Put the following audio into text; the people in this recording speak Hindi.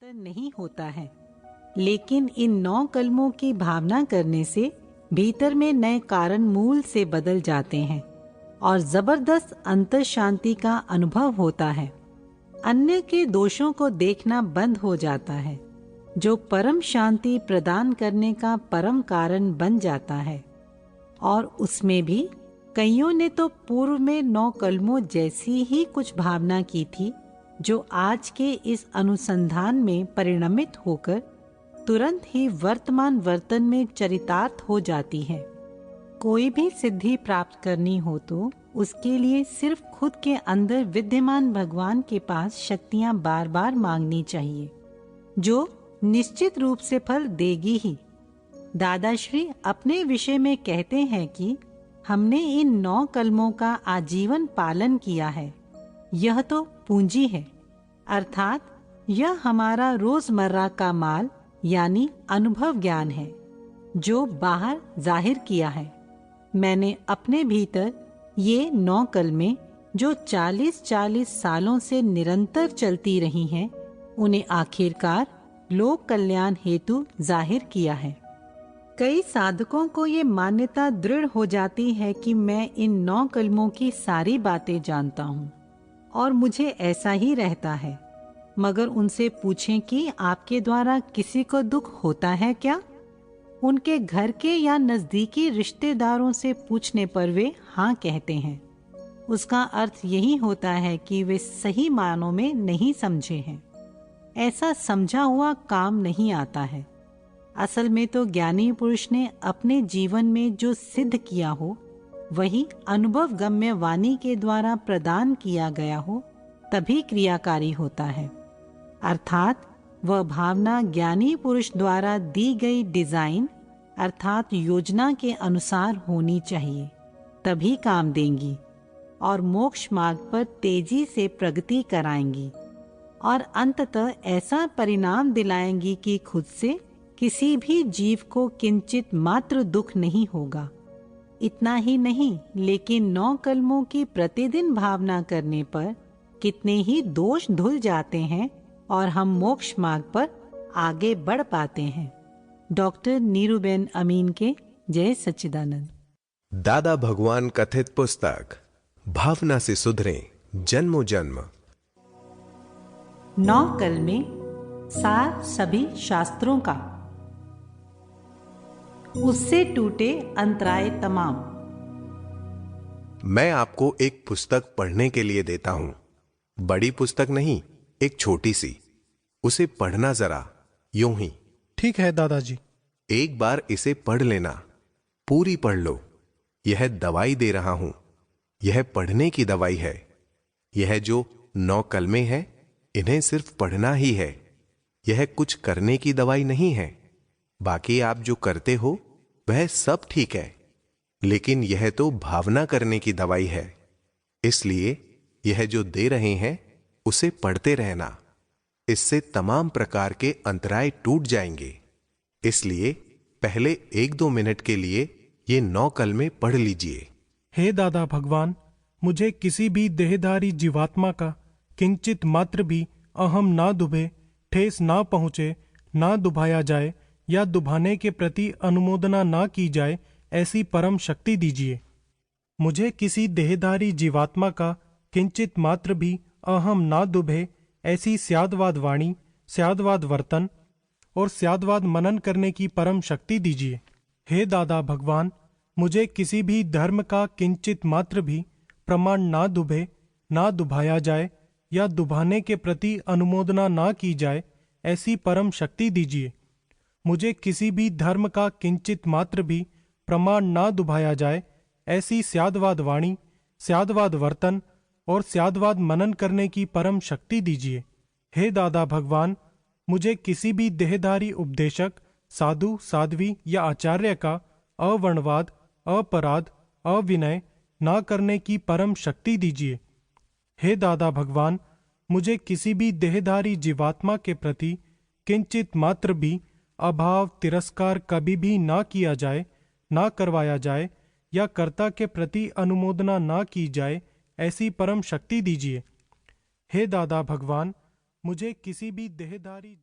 बेहतर नहीं होता है, लेकिन इन 9 कलमों की भावना करने से भीतर में नए कारण मूल से बदल जाते हैं और जबरदस्त अंतर शांति का अनुभव होता है। अन्य के दोषों को देखना बंद हो जाता है, जो परम शांति प्रदान करने का परम कारण बन जाता है। और उसमें भी कईयों ने तो पूर्व में 9 कलमों जैसी ही कुछ भावना की थी, जो आज के इस अनुसंधान में परिणमित होकर तुरंत ही वर्तमान वर्तन में चरितार्थ हो जाती है। कोई भी सिद्धि प्राप्त करनी हो तो उसके लिए सिर्फ खुद के अंदर विद्यमान भगवान के पास शक्तियां बार बार मांगनी चाहिए, जो निश्चित रूप से फल देगी ही। दादाश्री अपने विषय में कहते हैं कि हमने इन 9 कलमों का आजीवन पालन किया है। यह तो पूंजी है, अर्थात यह हमारा रोजमर्रा का माल यानी अनुभव ज्ञान है, जो बाहर जाहिर किया है। मैंने अपने भीतर ये 9 कलमें जो 40-40 सालों से निरंतर चलती रही हैं, उन्हें आखिरकार लोक कल्याण हेतु जाहिर किया है। कई साधकों को ये मान्यता दृढ़ हो जाती है कि मैं इन 9 कलमों की सारी बातें जानता हूँ और मुझे ऐसा ही रहता है। मगर उनसे पूछें कि आपके द्वारा किसी को दुख होता है क्या? उनके घर के या नजदीकी रिश्तेदारों से पूछने पर वे हाँ कहते हैं। उसका अर्थ यही होता है कि वे सही मायनों में नहीं समझे हैं। ऐसा समझा हुआ काम नहीं आता है। असल में तो ज्ञानी पुरुष ने अपने जीवन में जो सिद्ध किया हो, वही अनुभव गम्य वाणी के द्वारा प्रदान किया गया हो, तभी क्रियाकारी होता है। अर्थात वह भावना ज्ञानी पुरुष द्वारा दी गई डिजाइन अर्थात योजना के अनुसार होनी चाहिए, तभी काम देंगी और मोक्ष मार्ग पर तेजी से प्रगति कराएंगी और अंततः ऐसा परिणाम दिलाएंगी कि खुद से किसी भी जीव को किंचित मात्र दुख नहीं होगा। इतना ही नहीं, लेकिन 9 कलमों की प्रतिदिन भावना करने पर कितने ही दोष धुल जाते हैं और हम मोक्ष मार्ग पर आगे बढ़ पाते हैं। डॉक्टर नीरूबेन अमीन के जय सच्चिदानंद। दादा भगवान कथित पुस्तक भावना से सुधरें जन्मों जन्म। 9 कलमें सार सभी शास्त्रों का, उससे टूटे अंतराय तमाम। मैं आपको एक पुस्तक पढ़ने के लिए देता हूं। बड़ी पुस्तक नहीं, एक छोटी सी। उसे पढ़ना जरा, यूं ही। ठीक है दादाजी। एक बार इसे पढ़ लेना, पूरी पढ़ लो। यह दवाई दे रहा हूं, यह पढ़ने की दवाई है। यह जो 9 कलमे हैं, इन्हें सिर्फ पढ़ना ही है। यह कुछ करने की दवाई नहीं है। बाकी आप जो करते हो वह सब ठीक है, लेकिन यह तो भावना करने की दवाई है। इसलिए यह जो दे रहे हैं उसे पढ़ते रहना। इससे तमाम प्रकार के अंतराय टूट जाएंगे। इसलिए पहले 1-2 मिनट के लिए ये 9 कलमे पढ़ लीजिए। हे दादा भगवान, मुझे किसी भी देहधारी जीवात्मा का किंचित मात्र भी अहम ना दुभे, ठेस ना पहुंचे, ना दुभाया जाए या दुभाने के प्रति अनुमोदना ना की जाए, ऐसी परम शक्ति दीजिए। मुझे किसी देहधारी जीवात्मा का किंचित मात्र भी अहम ना दुभे, ऐसी स्यादवाद वाणी, स्यादवाद वर्तन और स्यादवाद मनन करने की परम शक्ति दीजिए। हे दादा भगवान, मुझे किसी भी धर्म का किंचित मात्र भी प्रमाण ना दुभे, ना दुभाया जाए या दुभाने के प्रति अनुमोदना ना की जाए, ऐसी परम शक्ति दीजिए। मुझे किसी भी धर्म का किंचित मात्र भी प्रमाण ना दुभाया जाए, ऐसी स्यादवाद वाणी, स्यादवाद वर्तन और स्यादवाद मनन करने की परम शक्ति दीजिए। हे दादा भगवान, मुझे किसी भी देहधारी उपदेशक, साधु, साध्वी या आचार्य का अवर्णवाद, अपराध, अविनय ना करने की परम शक्ति दीजिए। हे दादा भगवान, मुझे किसी भी देहधारी जीवात्मा के प्रति किंचित मात्र भी अभाव, तिरस्कार कभी भी ना किया जाए, ना करवाया जाए या कर्ता के प्रति अनुमोदना ना की जाए, ऐसी परम शक्ति दीजिए। हे दादा भगवान, मुझे किसी भी देहधारी